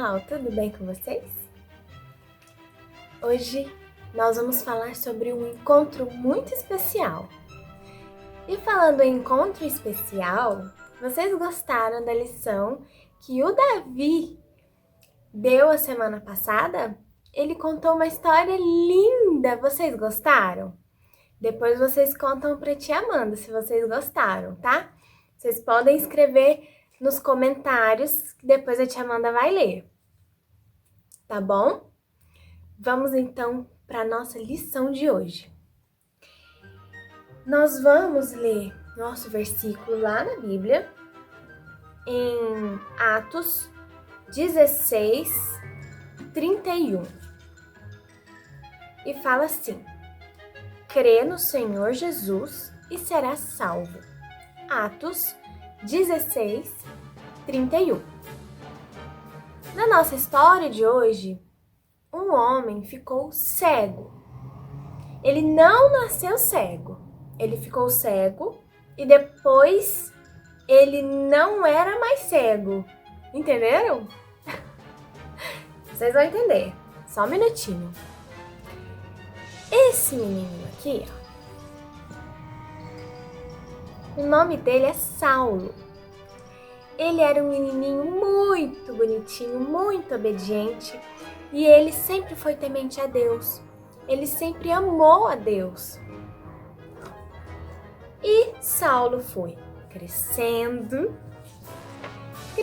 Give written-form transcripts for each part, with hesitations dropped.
pessoal, tudo bem com vocês? Hoje nós vamos falar sobre um encontro muito especial. E falando em encontro especial, vocês gostaram da lição que o Davi deu a semana passada? Ele contou uma história linda, vocês gostaram? Depois vocês contam pra tia Amanda se vocês gostaram, tá? Vocês podem escrever nos comentários, que depois a tia Amanda vai ler. Tá bom? Vamos então para a nossa lição de hoje. Nós vamos ler nosso versículo lá na Bíblia, em Atos 16, 31. E fala assim: crê no Senhor Jesus e serás salvo. Atos 16, 31. Na nossa história de hoje, um homem ficou cego. Ele não nasceu cego. Ele ficou cego e depois ele não era mais cego. Entenderam? Vocês vão entender. Só um minutinho. Esse menino aqui, ó, o nome dele é Saulo. Ele era um menininho muito bonitinho, muito obediente. E ele sempre foi temente a Deus. Ele sempre amou a Deus. E Saulo foi crescendo. Que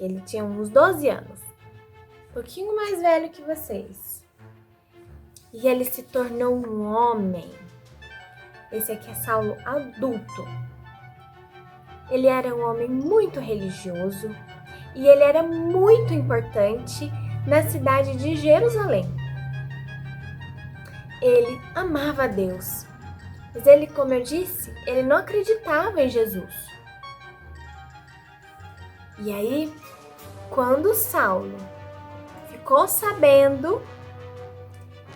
ele tinha uns 12 anos. Um pouquinho mais velho que vocês. E ele se tornou um homem. Esse aqui é Saulo adulto. Ele era um homem muito religioso. E ele era muito importante na cidade de Jerusalém. Ele amava a Deus, mas ele, como eu disse, ele não acreditava em Jesus. E aí, quando Saulo ficou sabendo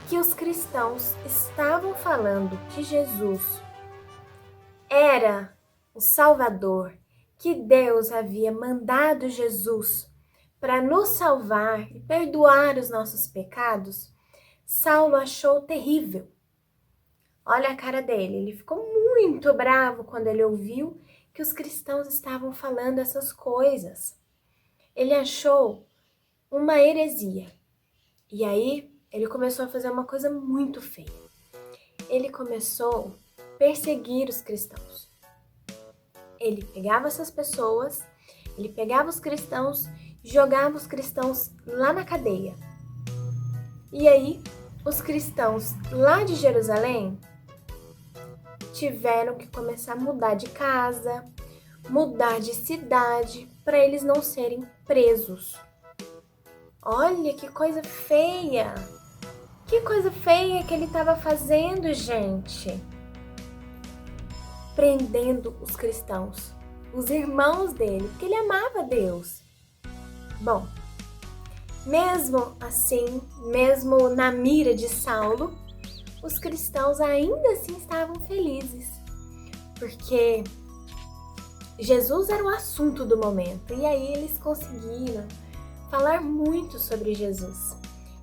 que os cristãos estavam falando que Jesus era o Salvador, que Deus havia mandado Jesus para nos salvar e perdoar os nossos pecados, Saulo achou terrível. Olha a cara dele, ele ficou muito bravo quando ele ouviu que os cristãos estavam falando essas coisas. Ele achou uma heresia. E aí, ele começou a fazer uma coisa muito feia. Ele começou a perseguir os cristãos. Ele pegava essas pessoas, ele pegava os cristãos, jogava os cristãos lá na cadeia. E aí, os cristãos lá de Jerusalém tiveram que começar a mudar de casa, mudar de cidade, para eles não serem presos. Olha que coisa feia! Que coisa feia que ele estava fazendo, gente! Prendendo os cristãos, os irmãos dele, porque ele amava Deus. Bom, mesmo assim, mesmo na mira de Saulo, os cristãos ainda assim estavam felizes, porque Jesus era o assunto do momento, e aí eles conseguiram falar muito sobre Jesus.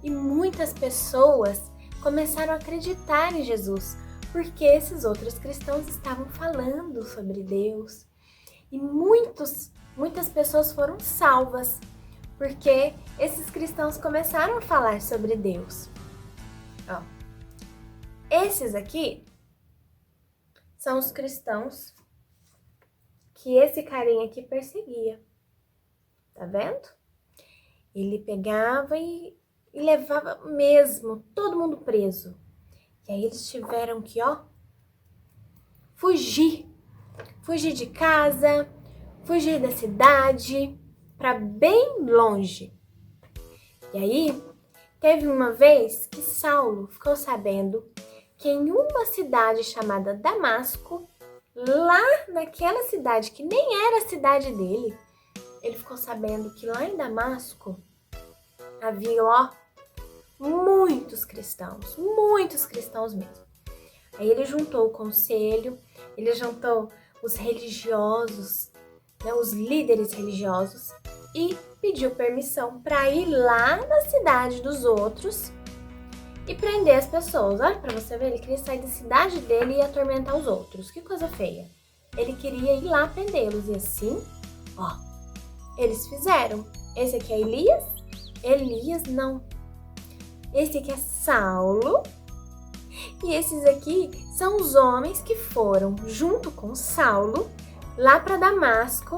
E muitas pessoas começaram a acreditar em Jesus, porque esses outros cristãos estavam falando sobre Deus. E muitas pessoas foram salvas, porque esses cristãos começaram a falar sobre Deus. Ó, esses aqui são os cristãos que esse carinha aqui perseguia. Tá vendo? Ele pegava e levava mesmo todo mundo preso. E aí eles tiveram que, ó, fugir de casa, fugir da cidade, para bem longe. E aí, teve uma vez que Saulo ficou sabendo que em uma cidade chamada Damasco, lá naquela cidade que nem era a cidade dele, ele ficou sabendo que lá em Damasco havia, ó, muitos cristãos mesmo. Aí ele juntou o conselho, ele juntou os religiosos né, os líderes religiosos, e pediu permissão para ir lá na cidade dos outros e prender as pessoas. Olha para você ver, ele queria sair da cidade dele e atormentar os outros. Que coisa feia. Ele queria ir lá prendê-los e assim, ó, eles fizeram. Esse aqui é Elias? Elias não. Esse aqui é Saulo. E esses aqui são os homens que foram, junto com Saulo, lá para Damasco,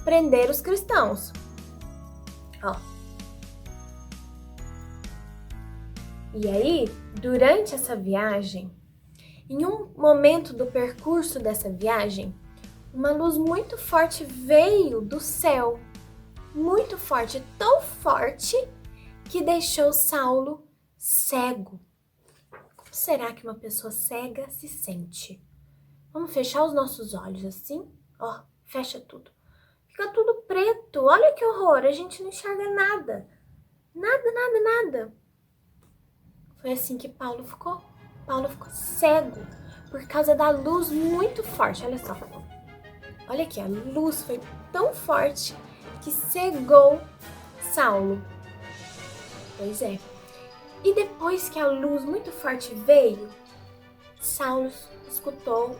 prender os cristãos. Ó. E aí, durante essa viagem, em um momento do percurso dessa viagem, uma luz muito forte veio do céu. Muito forte, tão forte que deixou Saulo cego. Como será que uma pessoa cega se sente? Vamos fechar os nossos olhos assim? Ó, fecha tudo. Fica tudo preto. Olha que horror, a gente não enxerga nada. Nada, nada, nada. Foi assim que Paulo ficou. Paulo ficou cego por causa da luz muito forte. Olha só. Olha aqui, a luz foi tão forte que cegou Saulo. Pois é. E depois que a luz muito forte veio, Saulo escutou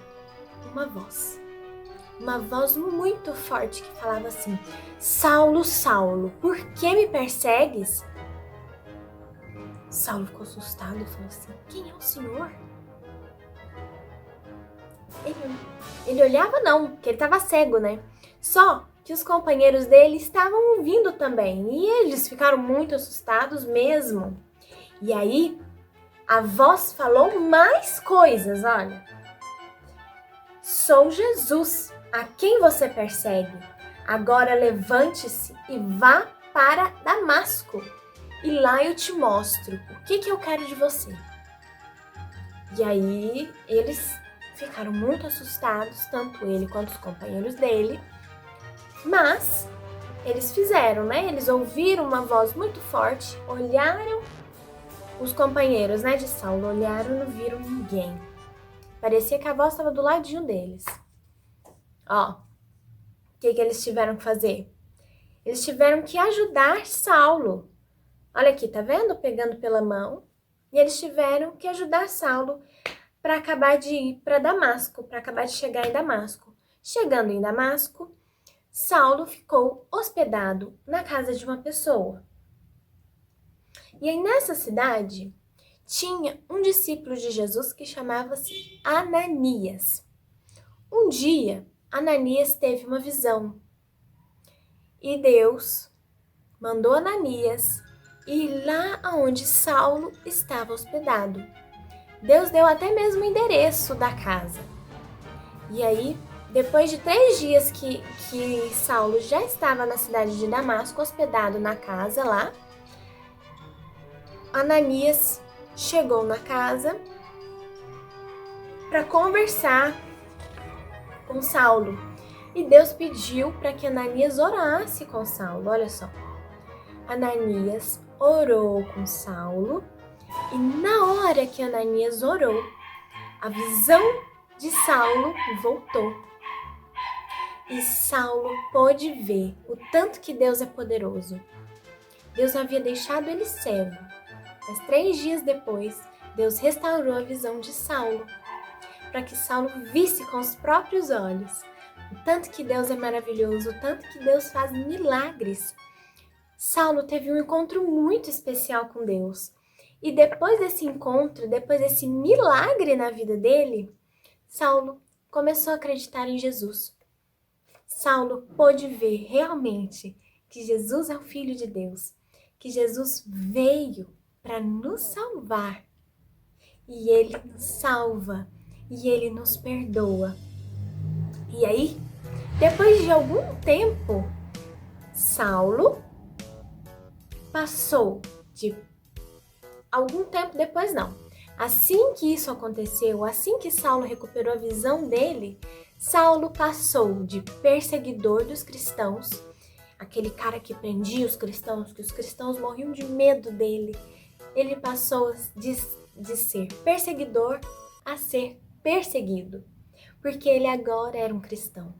uma voz. Uma voz muito forte que falava assim: Saulo, Saulo, por que me persegues? Saulo ficou assustado e falou assim: quem é o Senhor? Ele olhava não, porque ele estava cego, né? Só que os companheiros dele estavam ouvindo também. E eles ficaram muito assustados mesmo. E aí, a voz falou mais coisas, olha. Sou Jesus, a quem você persegue. Agora levante-se e vá para Damasco. E lá eu te mostro o que eu quero de você. E aí, eles ficaram muito assustados, tanto ele quanto os companheiros dele. Mas eles fizeram, né? Eles ouviram uma voz muito forte, olharam os companheiros, né, de Saulo, olharam e não viram ninguém. Parecia que a voz estava do ladinho deles. Ó, o que eles tiveram que fazer? Eles tiveram que ajudar Saulo. Olha aqui, tá vendo? Pegando pela mão. E eles tiveram que ajudar Saulo para acabar de ir para Damasco, para acabar de chegar em Damasco. Chegando em Damasco, Saulo ficou hospedado na casa de uma pessoa. E aí nessa cidade tinha um discípulo de Jesus que chamava-se Ananias. Um dia, Ananias teve uma visão e Deus mandou Ananias ir lá onde Saulo estava hospedado. Deus deu até mesmo o endereço da casa. E aí, depois de 3 dias que Saulo já estava na cidade de Damasco, hospedado na casa lá, Ananias chegou na casa para conversar com Saulo. E Deus pediu para que Ananias orasse com Saulo. Olha só. Ananias orou com Saulo. E na hora que Ananias orou, a visão de Saulo voltou. E Saulo pôde ver o tanto que Deus é poderoso. Deus havia deixado ele cego. Mas 3 dias depois, Deus restaurou a visão de Saulo, para que Saulo visse com os próprios olhos o tanto que Deus é maravilhoso, o tanto que Deus faz milagres. Saulo teve um encontro muito especial com Deus. E depois desse encontro, depois desse milagre na vida dele, Saulo começou a acreditar em Jesus. Saulo pôde ver realmente que Jesus é o Filho de Deus, que Jesus veio para nos salvar. E Ele nos salva, e Ele nos perdoa. E aí, depois de algum tempo, Saulo passou de... Algum tempo depois não. Assim que isso aconteceu, assim que Saulo recuperou a visão dele, Saulo passou de perseguidor dos cristãos, aquele cara que prendia os cristãos, que os cristãos morriam de medo dele. Ele passou de ser perseguidor a ser perseguido, porque ele agora era um cristão.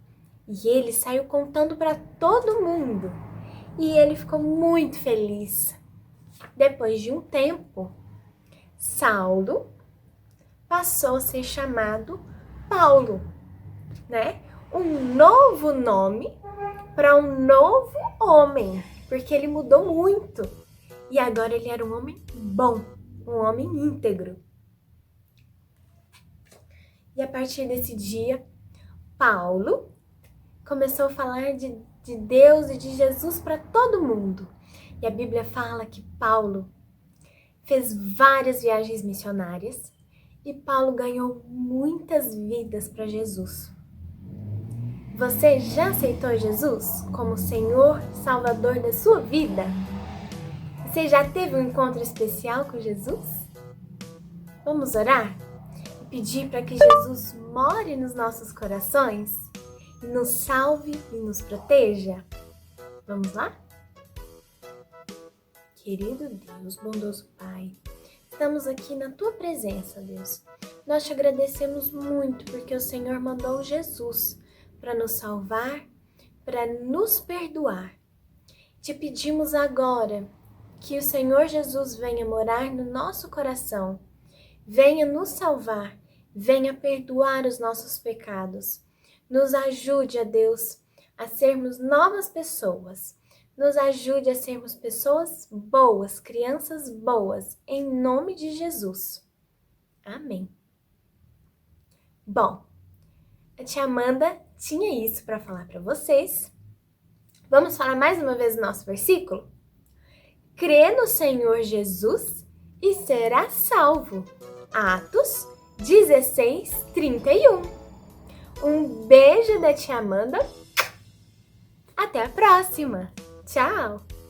E ele saiu contando para todo mundo. E ele ficou muito feliz. Depois de um tempo, Saulo passou a ser chamado Paulo, né? Um novo nome para um novo homem, porque ele mudou muito. E agora ele era um homem bom, um homem íntegro. E a partir desse dia, Paulo começou a falar de Deus e de Jesus para todo mundo. E a Bíblia fala que Paulo fez várias viagens missionárias e Paulo ganhou muitas vidas para Jesus. Você já aceitou Jesus como Senhor e Salvador da sua vida? Você já teve um encontro especial com Jesus? Vamos orar e pedir para que Jesus more nos nossos corações e nos salve e nos proteja? Vamos lá? Querido Deus, bondoso Pai, estamos aqui na Tua presença, Deus. Nós te agradecemos muito porque o Senhor mandou Jesus para nos salvar, para nos perdoar. Te pedimos agora que o Senhor Jesus venha morar no nosso coração, venha nos salvar, venha perdoar os nossos pecados. Nos ajude, a Deus, a sermos novas pessoas. Nos ajude a sermos pessoas boas, crianças boas, em nome de Jesus. Amém. Bom, a tia Amanda tinha isso para falar para vocês. Vamos falar mais uma vez o nosso versículo? Crê no Senhor Jesus e será salvo. Atos 16:31. Um beijo da tia Amanda. Até a próxima. Tchau!